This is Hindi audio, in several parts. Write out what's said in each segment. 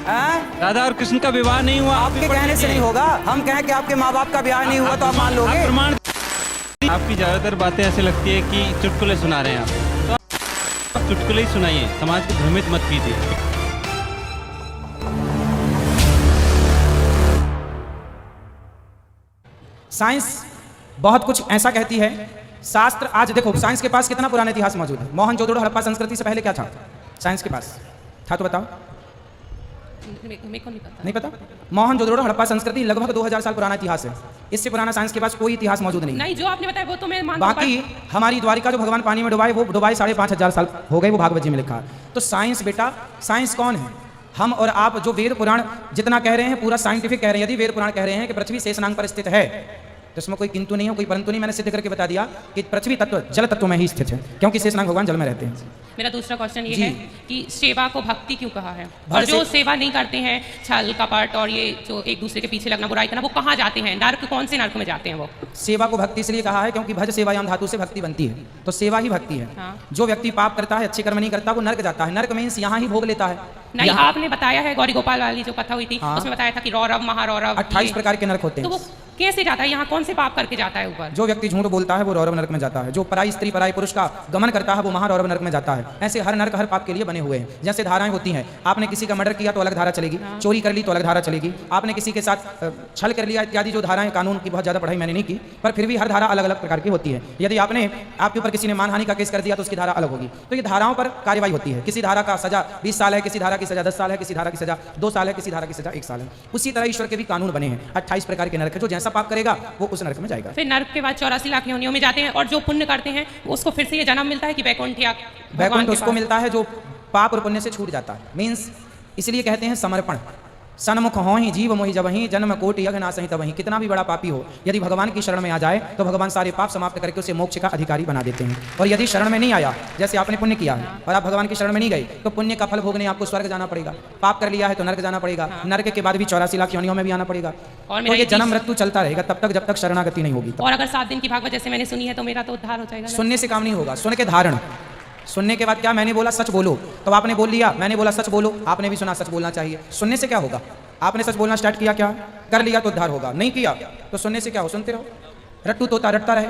राधा और कृष्ण का विवाह नहीं हुआ। आपके कहने से नहीं होगा, हम कहें कि आपके माँ बाप का ब्याह नहीं हुआ तो आप मान लोगे? प्रमाण। आपकी ज्यादातर बातें ऐसे लगती है कि चुटकुले सुना रहे हैं आप, तो आप चुटकुले ही सुनाइए, समाज को भ्रमित मत कीजिए। साइंस बहुत कुछ ऐसा कहती है। शास्त्र आज देखो, साइंस के पास कितना पुराना इतिहास मौजूद है। मोहनजोदड़ो हड़प्पा संस्कृति से पहले क्या था साइंस के पास? था तो बताओ। मेरे को नहीं पता? मोहनजोदड़ो हड़प्पा संस्कृति लगभग 2000 साल पुराना इतिहास है। इससे पुराना साइंस के पास कोई इतिहास मौजूद नहीं। जो आपने बताया वो तो मैं मानता हूं। बाकी हमारी द्वारिका जो भगवान पानी में डुबाए, वो डुबाए 5500 साल हो गए, वो भागवत जी में लिखा है। तो साइंस बेटा, साइंस कौन है? हम और आप जो वेद पुराण जितना कह रहे हैं पूरा साइंटिफिक कह रहे हैं। यदि वेद पुराण कह रहे हैं कि पृथ्वी शेषनाग पर स्थित है तो इसमें कोई किंतु नहीं है, कोई परंतु नहीं। मैंने सिद्ध करके बता दिया कि पृथ्वी तत्व जल तत्व में ही स्थित है, क्योंकि शेषनाग भगवान जल में रहते हैं। मेरा दूसरा क्वेश्चन ये है कि सेवा को भक्ति क्यों कहा है? और जो सेवा नहीं करते हैं, छल कपट और ये जो एक दूसरे के पीछे लगना, बुराई करना, वो कहाँ जाते हैं? नर्क, कौन से नर्क में जाते हैं वो? सेवा को भक्ति इसलिए कहा है क्योंकि भज सेवायाम धातु से भक्ति बनती है, तो सेवा ही भक्ति है। हाँ। जो व्यक्ति पाप करता है, अच्छे कर्म नहीं करता, वो नर्क जाता है। नर्क मीन्स यहाँ ही भोग लेता है। नहीं, आपने बताया है गौरी गोपाल वाली जो कथा हुई थी, उसमें बताया था कि रौरव महारौरव 28 प्रकार के नर्क होते हैं। तो वो कैसे जाता है? यहाँ कौन से पाप करके जाता है ऊपर? जो व्यक्ति झूठ बोलता है वो रौरव नरक में जाता है। जो पराई स्त्री पराई पुरुष का गमन करता है वो महारौरव नरक में जाता है। ऐसे हर नरक हर पाप के लिए बने हुए हैं। जैसे धाराएं होती हैं, आपने किसी का मर्डर किया तो अलग धारा चलेगी, चोरी कर ली तो अलग धारा चलेगी, आपने किसी के साथ छल कर लिया इत्यादि जो धाराएं, कानून की बहुत ज़्यादा पढ़ाई मैंने नहीं की, पर फिर भी हर धारा अलग अलग प्रकार की होती है। यदि आपके ऊपर किसी ने मानहानि का केस कर दिया तो उसकी धारा अलग होगी। तो ये धाराओं पर कार्रवाई होती है। किसी धारा का सजा 20 साल है, किसी धारा की सजा 10 साल है, किसी धारा की सजा 2 साल है, किसी धारा की सजा 1 साल है। उसी तरह ईश्वर के भी कानून बने हैं। 28 प्रकार के नरक है। जो जैसा पाप करेगा वो उस नरक में जाएगा। फिर नरक के बाद 84 लाख योनियों में जाते हैं, और जो पुण्य करते हैं उसको फिर से ये जन्म मिलता है कि वैकुंठ या वैकुंठ उसको मिलता है जो पाप और पुण्य से छूट जाता है। मीन्स इसलिए कहते हैं समर्पण। सन्मुख हो ही जीव मोहि जब ही जन्म कोटि यज्ञ नासहि तब ही। कितना भी बड़ा पापी हो, यदि भगवान की शरण में आ जाए तो भगवान सारे पाप समाप्त करके उसे मोक्ष का अधिकारी बना देते हैं। और यदि शरण में नहीं आया, जैसे आपने पुण्य किया है और आप भगवान की शरण में नहीं गए, तो पुण्य का फल भोगने आपको स्वर्ग जाना पड़ेगा। पाप कर लिया है तो नरक जाना पड़ेगा। नरक के बाद भी 84 लाख योनियों में भी आना पड़ेगा। और तो ये जन्म मृत्यु चलता रहेगा तब तक जब तक शरणागति नहीं होगी। और अगर 7 दिन की भागवत जैसे मैंने सुनी है तो मेरा तो उद्धार हो जाएगा? सुनने से काम नहीं होगा, सुन के धारण। सुनने के बाद क्या? मैंने बोला सच बोलो, तो आपने बोल लिया। मैंने बोला सच बोलो, आपने भी सुना सच बोलना चाहिए। सुनने से क्या होगा? आपने सच बोलना स्टार्ट किया, क्या कर लिया तो उद्धार होगा। नहीं किया तो सुनने से क्या हो? सुनते रहो, रट्टू तोता रटता रहे।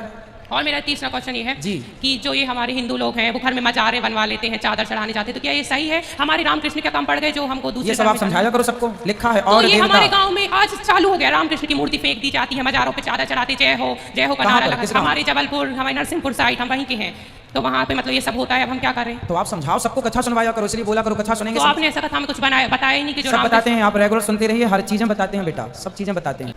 और मेरा तीसरा क्वेश्चन ये है जी कि जो ये हमारे हिंदू लोग हैं वो घर में मजारे बनवा लेते हैं, चादर चढ़ाने जाते हैं, तो क्या ये सही है? हमारे रामकृष्ण क्या कम पड़ गए जो हमको दूसरे? ये सब आप समझाया करो सबको, लिखा है। तो और ये हमारे गांव में आज चालू हो गया, रामकृष्ण की मूर्ति फेंक दी जाती है, मजारों पे चादर चढ़ाते, जय हो का नारा लगा। हमारे जबलपुर, हमारे नरसिंहपुर साइड, हम वहीं के हैं, तो वहाँ पे मतलब ये सब होता है। अब हम क्या करें? तो आप समझाओ सबको, कथा सुनवाया करो, इसलिए बोला करो कथा सुनेंगे। तो आपने ऐसा कथा में कुछ बताया ही नहीं कि जो सब बताते हैं। आप रेगुलर सुनते रहिए, हर चीजें बताते हैं बेटा, सब चीजें बताते हैं।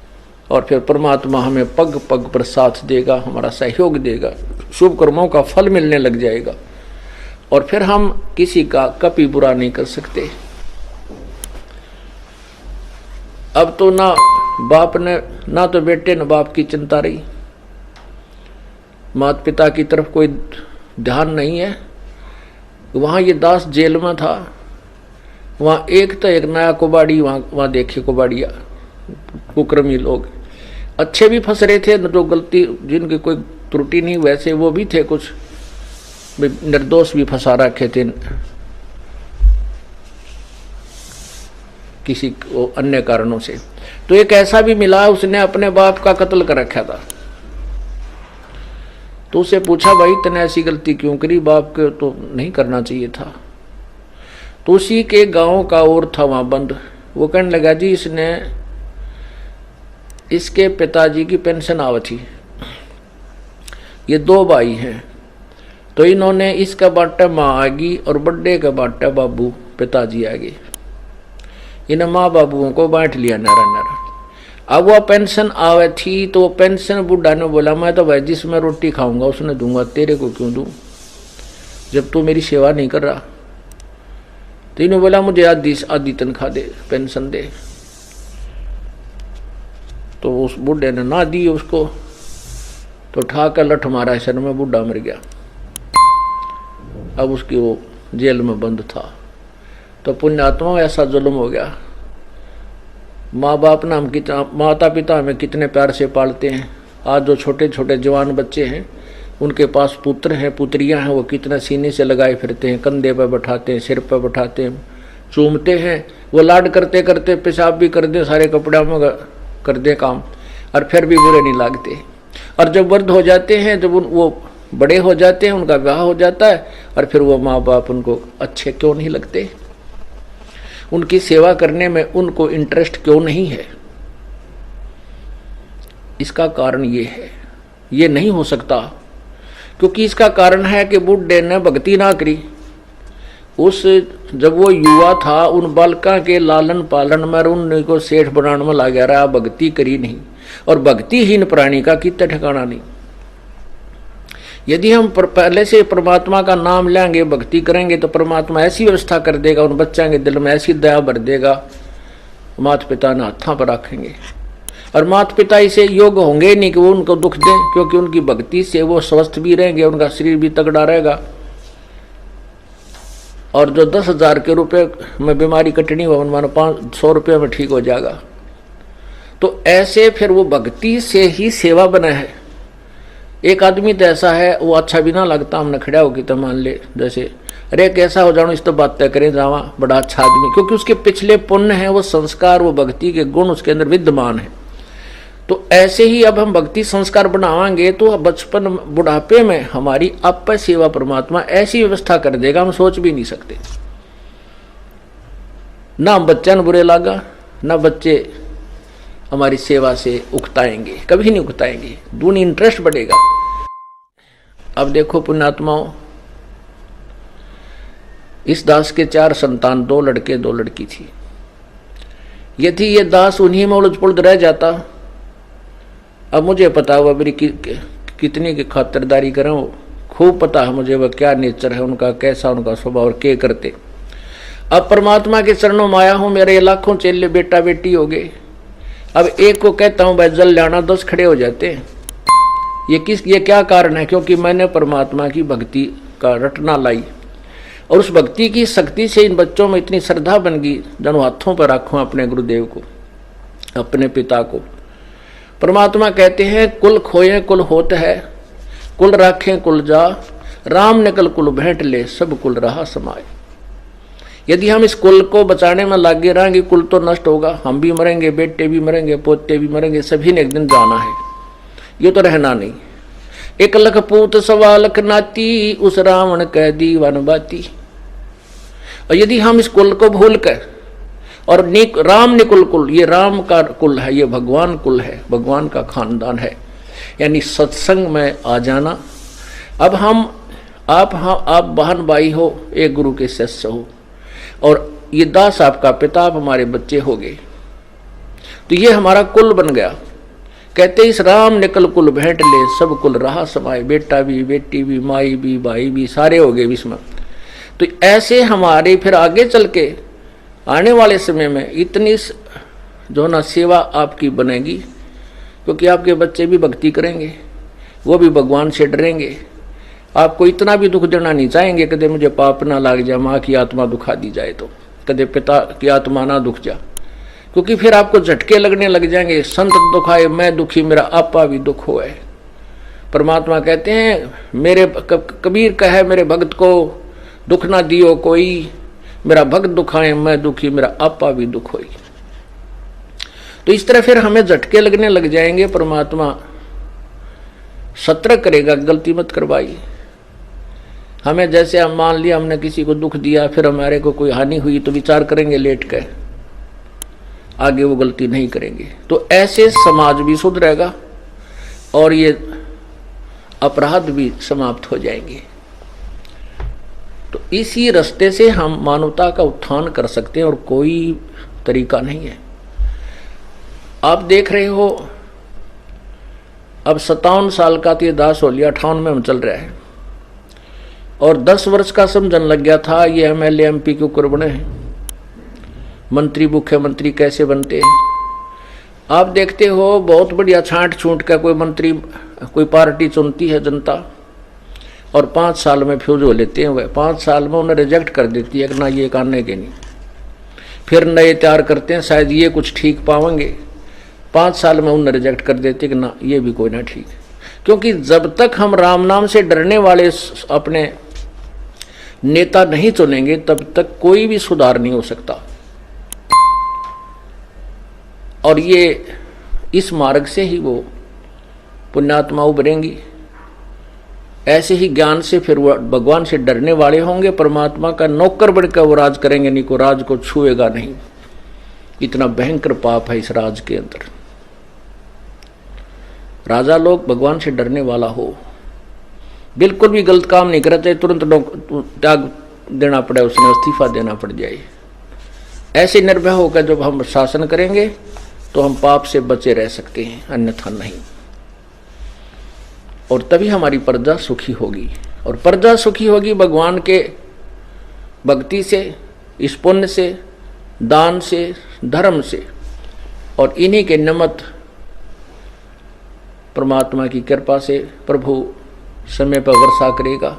और फिर परमात्मा हमें पग पग पर साथ देगा, हमारा सहयोग देगा, शुभ कर्मों का फल मिलने लग जाएगा, और फिर हम किसी का कभी बुरा नहीं कर सकते। अब तो ना बाप ने, ना तो बेटे न बाप की चिंता रही, माता पिता की तरफ कोई ध्यान नहीं है। वहाँ ये दास जेल में था, वहाँ एक तो एक नया कुबाड़ी, वहाँ देखे कुबाड़िया कुकर्मी लोग, अच्छे भी फंस रहे थे, न तो गलती जिनकी कोई त्रुटि नहीं वैसे वो भी थे, कुछ निर्दोष भी फंसा रखे थे किसी अन्य कारणों से। तो एक ऐसा भी मिला, उसने अपने बाप का कत्ल कर रखा था। तो उसे पूछा, भाई तने ऐसी गलती क्यों करी? बाप के तो नहीं करना चाहिए था। तो उसी के गांव का और था वहां बंद, वो कहने लगा, जी इसके पिताजी की पेंशन आवती, ये 2 भाई हैं, तो इन्होंने इसका बाटा माँ आगी और बड्डे का बाटा बाबू पिताजी आगे, इन्हें माँ बाबुओं को बांट लिया नारा नारा। अब वह पेंशन आवे थी तो वो पेंशन बुढ़ा ने बोला, मैं तो भाई जिसमें रोटी खाऊंगा उसने दूंगा, तेरे को क्यों दूं जब तू मेरी सेवा नहीं कर रहा। तो इन्होंने बोला, मुझे आधी तनख्वाह दे, पेंशन दे। तो उस बुढ़े ने ना दी उसको, तो उठा कर लठ मारा सर में, बुढ़ा मर गया। अब उसकी वो जेल में बंद था। तो पुण्यात्मा ऐसा जुल्म हो गया। माँ बाप ना हम कितना, माता पिता हमें कितने प्यार से पालते हैं। आज जो छोटे छोटे जवान बच्चे हैं उनके पास पुत्र हैं, पुत्रियां हैं, वो कितना सीने से लगाए फिरते हैं, कंधे पर बैठाते हैं, सिर पर बैठाते हैं, चूमते हैं। वो लाड करते करते पेशाब भी कर दे, सारे कपड़ों में कर दे काम, और फिर भी बुरे नहीं लगते। और जब वृद्ध हो जाते हैं, जब वो बड़े हो जाते हैं, उनका विवाह हो जाता है, और फिर वो माँ बाप उनको अच्छे क्यों नहीं लगते? उनकी सेवा करने में उनको इंटरेस्ट क्यों नहीं है? इसका कारण ये है। ये नहीं हो सकता क्योंकि इसका कारण है कि बुढ़े ने भक्ति ना करी। उस जब वो युवा था, उन बालका के लालन पालन में उनको सेठ बनाने में लगा रहा, भक्ति करी नहीं। और भक्तिहीन प्राणी का कितना ठिकाना नहीं। यदि हम पहले से परमात्मा का नाम लेंगे, भक्ति करेंगे, तो परमात्मा ऐसी व्यवस्था कर देगा, उन बच्चों के दिल में ऐसी दया भर देगा, माता पिता ने हाथों पर रखेंगे। और माता पिता इसे योग्य होंगे नहीं कि वो उनको दुख दें, क्योंकि उनकी भक्ति से वो स्वस्थ भी रहेंगे, उनका शरीर भी तगड़ा रहेगा। और जो 10,000 के रुपए में बीमारी कटनी हो, मानो 500 रुपये में ठीक हो जाएगा। तो ऐसे फिर वो भक्ति से ही सेवा बना है। एक आदमी तो ऐसा है, वो अच्छा भी ना लगता, हमने खड़ा हो कि तो मान ले जैसे अरे कैसा हो जाओ, इस तो बात तय करें जावा, बड़ा अच्छा आदमी, क्योंकि उसके पिछले पुण्य है, वो संस्कार, वो भक्ति के गुण उसके अंदर विद्यमान है। तो ऐसे ही अब हम भक्ति संस्कार बनावांगे तो बचपन बुढ़ापे में हमारी आप सेवा परमात्मा ऐसी व्यवस्था कर देगा, हम सोच भी नहीं सकते। ना हम बच्चों बुरे लागा, ना बच्चे हमारी सेवा से उकताएंगे, कभी नहीं उकताएंगे, दूनी इंटरेस्ट बढ़ेगा। अब देखो पुण्यात्माओं, इस दास के 4 संतान, 2 लड़के 2 लड़की थी। यदि ये दास उन्हीं में उलझ पुलझ रह जाता, अब मुझे पता हुआ मेरी कितनी की खातिरदारी करें, खूब पता है मुझे वह क्या नेचर है उनका, कैसा उनका स्वभाव और क्या करते। अब परमात्मा के चरणों में आया हूँ, मेरे लाखों चेले बेटा बेटी हो गए। अब एक को कहता हूँ भाई जल लाना, 10 खड़े हो जाते हैं। ये क्या कारण है? क्योंकि मैंने परमात्मा की भक्ति का रटना लाई, और उस भक्ति की शक्ति से इन बच्चों में इतनी श्रद्धा बन गई, जन हाथों पर रखूं अपने गुरुदेव को, अपने पिता को। परमात्मा कहते हैं कुल खोए कुल होत है, कुल राखें कुल जा, राम निकल कुल भेंट ले, सब कुल रहा समाए। यदि हम इस कुल को बचाने में लगे रहेंगे, कुल तो नष्ट होगा, हम भी मरेंगे, बेटे भी मरेंगे, पोते भी मरेंगे, सभी ने एक दिन जाना है, ये तो रहना नहीं। 1 लख पूत 1.25 लख नाती, उस रावण कह दी वन बाती। और यदि हम इस कुल को भूल कर, और राम निकुल कुल, ये राम का कुल है, ये भगवान कुल है, भगवान का खानदान है, यानी सत्संग में आ जाना। अब आप बहन भाई हो, एक गुरु के शिष्य हो, और ये दास आपका पिता, आप हमारे बच्चे हो गए, तो ये हमारा कुल बन गया। कहते इस राम निकल कुल भेंट ले, सब कुल रहा समाए, बेटा भी, बेटी भी, माई भी, भाई भी, सारे हो गए इसमें। तो ऐसे हमारे फिर आगे चल के आने वाले समय में इतनी जो ना सेवा आपकी बनेगी, क्योंकि आपके बच्चे भी भक्ति करेंगे, वो भी भगवान से डरेंगे, आपको इतना भी दुख देना नहीं चाहेंगे कदे मुझे पाप ना लाग जाए, माँ की आत्मा दुखा दी जाए, तो कदे पिता की आत्मा ना दुख जा, क्योंकि फिर आपको झटके लगने लग जाएंगे। संत दुखाए मैं दुखी, मेरा आपा भी दुख होए। परमात्मा कहते हैं मेरे कबीर कहे मेरे भक्त को दुख ना दियो कोई, मेरा भक्त दुखाए मैं दुखी, मेरा आपा भी दुख होई। तो इस तरह फिर हमें झटके लगने लग जाएंगे, परमात्मा सतर्क करेगा, गलती मत करवाई। हमें जैसे हम मान लिया हमने किसी को दुख दिया, फिर हमारे को कोई हानि हुई तो विचार करेंगे लेट के, आगे वो गलती नहीं करेंगे। तो ऐसे समाज भी सुधरेगा और ये अपराध भी समाप्त हो जाएंगे। तो इसी रास्ते से हम मानवता का उत्थान कर सकते हैं और कोई तरीका नहीं है। आप देख रहे हो अब 57 साल का तो ये दास हो लिया, 58 में हम चल रहे हैं, और 10 वर्ष का समझन लग गया था ये MLA MP के ऊपर बने हैं, मंत्री मुख्यमंत्री कैसे बनते हैं। आप देखते हो बहुत बढ़िया छांट छूट का कोई मंत्री कोई पार्टी चुनती है जनता, और 5 साल में फ्यूज हो लेते हैं, वह 5 साल में उन्हें रिजेक्ट कर देती है कि ना ये करने के नहीं, फिर नए तैयार करते हैं शायद ये कुछ ठीक पाएंगे, 5 साल में उन्हें रिजेक्ट कर देते कि ना ये भी कोई ना ठीक। क्योंकि जब तक हम राम नाम से डरने वाले अपने नेता नहीं चुनेंगे तब तक कोई भी सुधार नहीं हो सकता। और ये इस मार्ग से ही वो पुण्यात्मा उभरेंगी। ऐसे ही ज्ञान से फिर वो भगवान से डरने वाले होंगे, परमात्मा का नौकर बनकर वो राज करेंगे, नहीं को राज को छुएगा नहीं। इतना भयंकर पाप है इस राज के अंदर। राजा लोग भगवान से डरने वाला हो, बिल्कुल भी गलत काम नहीं करते, तुरंत त्याग देना पड़े, उसने इस्तीफा देना पड़ जाए। ऐसे निर्भय होकर जब हम शासन करेंगे तो हम पाप से बचे रह सकते हैं, अन्यथा नहीं। और तभी हमारी प्रजा सुखी होगी, और प्रजा सुखी होगी भगवान के भक्ति से, इस पुण्य से, दान से, धर्म से, और इन्हीं के निमित्त परमात्मा की कृपा से प्रभु समय पर वर्षा करेगा,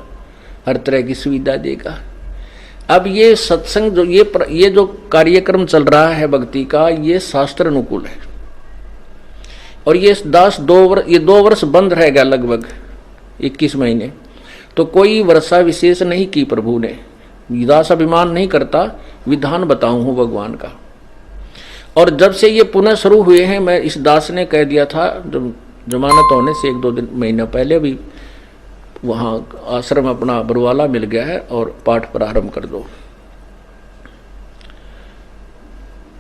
हर तरह की सुविधा देगा। अब ये सत्संग जो ये जो कार्यक्रम चल रहा है भक्ति का, ये शास्त्र अनुकूल है। और ये 2 वर्ष बंद रहेगा, लगभग 21 महीने। तो कोई वर्षा विशेष नहीं की प्रभु ने। दास अभिमान नहीं करता, विधान बताऊं हूं भगवान का। और जब से ये पुनः शुरू हुए हैं, मैं इस दास ने कह दिया था जब जमानत होने से 1-2 महीना पहले भी, वहां आश्रम अपना बरवाला मिल गया है और पाठ प्रारंभ कर दो।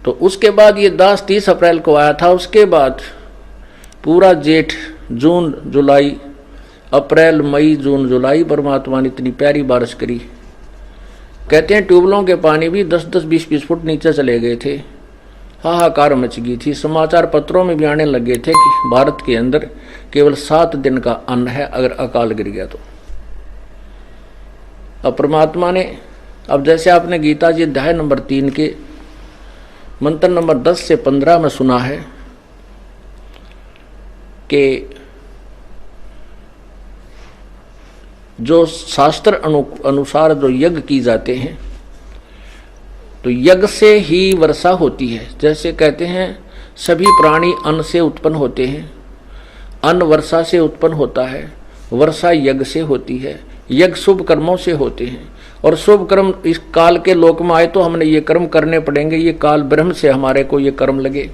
तो उसके बाद ये दास 30 अप्रैल को आया था। उसके बाद पूरा जेठ, जून, जुलाई, अप्रैल, मई, जून, जुलाई परमात्मा ने इतनी प्यारी बारिश करी। कहते हैं ट्यूबलों के पानी भी 10-10, 20-20 फुट नीचे चले गए थे। हाहाकार मच गई थी। समाचार पत्रों में भी आने लगे थे कि भारत के अंदर केवल 7 दिन का अन्न है अगर अकाल गिर गया तो। अब परमात्मा ने, अब जैसे आपने गीता जी अध्याय नंबर 3 के मंत्र नंबर 10 से 15 में सुना है कि जो शास्त्र अनुसार जो यज्ञ की जाते हैं, तो यज्ञ से ही वर्षा होती है। जैसे कहते हैं सभी प्राणी अन्न से उत्पन्न होते हैं, अन्न वर्षा से उत्पन्न होता है, वर्षा यज्ञ से होती है, यज्ञ शुभ कर्मों से होते हैं। और शुभ कर्म इस काल के लोक में आए तो हमने ये कर्म करने पड़ेंगे। ये काल ब्रह्म से हमारे को ये कर्म लगे,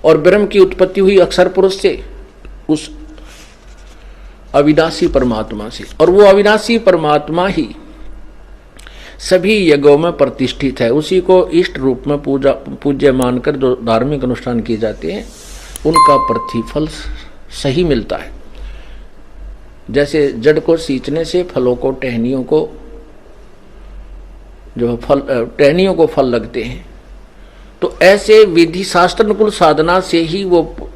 और ब्रह्म की उत्पत्ति हुई अक्षर पुरुष से, उस अविनाशी परमात्मा से। और वो अविनाशी परमात्मा ही सभी यज्ञों में प्रतिष्ठित है। उसी को इष्ट रूप में पूज्य मानकर जो धार्मिक अनुष्ठान किए जाते हैं, उनका प्रतिफल सही मिलता है। जैसे जड़ को सींचने से फलों को, टहनियों को जो फल, टहनियों को फल लगते हैं, तो ऐसे विधि शास्त्र अनुकूल साधना से ही वो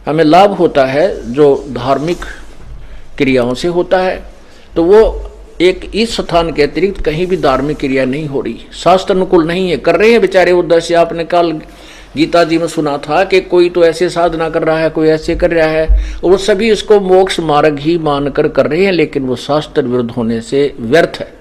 हमें लाभ होता है जो धार्मिक क्रियाओं से होता है। तो वो एक इस स्थान के अतिरिक्त कहीं भी धार्मिक क्रिया नहीं हो रही, शास्त्र अनुकूल नहीं है। कर रहे हैं बेचारे उद्देश्य। आपने कल गीता जी में सुना था कि कोई तो ऐसे साधना कर रहा है, कोई ऐसे कर रहा है, और वो सभी इसको मोक्ष मार्ग ही मानकर कर रहे हैं, लेकिन वो शास्त्र विरुद्ध होने से व्यर्थ है।